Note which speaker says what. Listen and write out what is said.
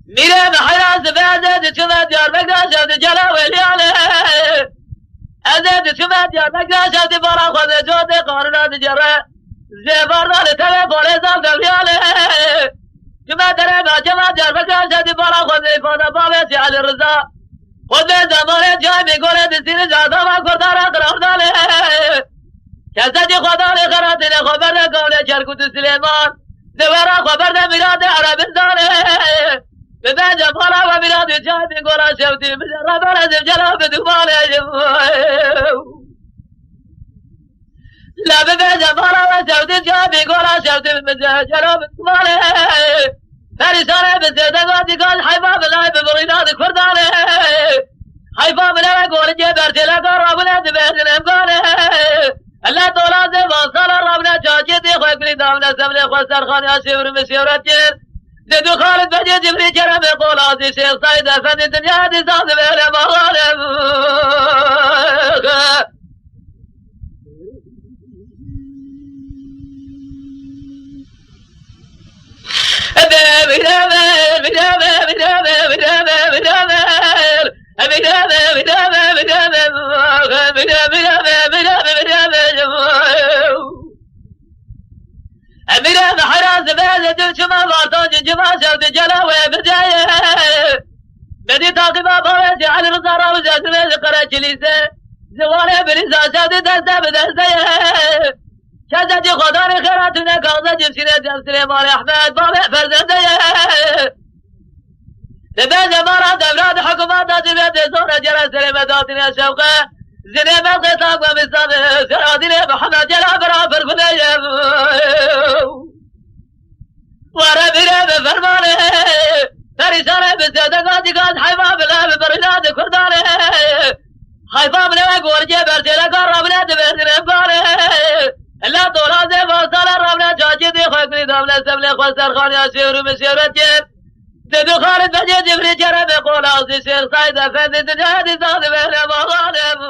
Speaker 1: میره به حیات بعد چوبه دیار بگذار شد جلوی لیاله ازد چوبه دیار بگذار شد بالا خود جود قارنات جره زبردال تبه بالا زال دلیاله چوبه دره با چوبه دیار بگذار شد بالا خود فاده بابه سیال رضا خود به زمان جای میگوره دستین جادا و کردار قرار داله کسدی خدا لخراتین خبر قوله چرکوت سلیمان دوارا خبر میراد عربستانه به بعد فلا و میراد جای میگوره شوتی بجرا برد جلا به دوباله لا به بعد فلا و شوتی جای میگوره شوتی بجرا به دوباله پریشانه به زدگاتی کاش حیفا بلای به بغیداد کردانه حیفا بلای گوله برتیله کار رابونه دبهدن امکانه الله تعالی سے وصل ربنا چاچے دے خو کلی دامن سب نے خو سرخان اشور مشورت دے دو خالد بجے جبری جرم قولا دے شیخ سعید افندی دنیا دی ساز میرے مغالب أميرة بحراس بهذا شما بارتوج جما شوت جلاوي بداية بدي تعقب بارتي على الرزارة وجاسمة قرأت ليسة زوالي بريزا شوت دستا بدستا شازتي خداري خيراتنا كوزة جبسينة جبسينة مالي أحمد بابي فرزندية لباجة مارا دولاد حكومات جبت زورة جرى سلمة داتني الشوقة زنيبة قصاب ومستان سرادين محمد جلا برابر بنية ورا بيرا بفرمانه فريسانه بسيادقاتي قاد حيفا بلا ببرناد كردانه حيفا بلا قورجي برسيلا قربنا دبهدن امبانه الله طولازي وصال ربنا جاجي دي خوكني دامنا سبلي خوصر خاني اشير ومشيرت جير ددو خالد بجي جبري جرم قول عزي شيخ سعيد افندي دنيا دي زاد بهنا مغانم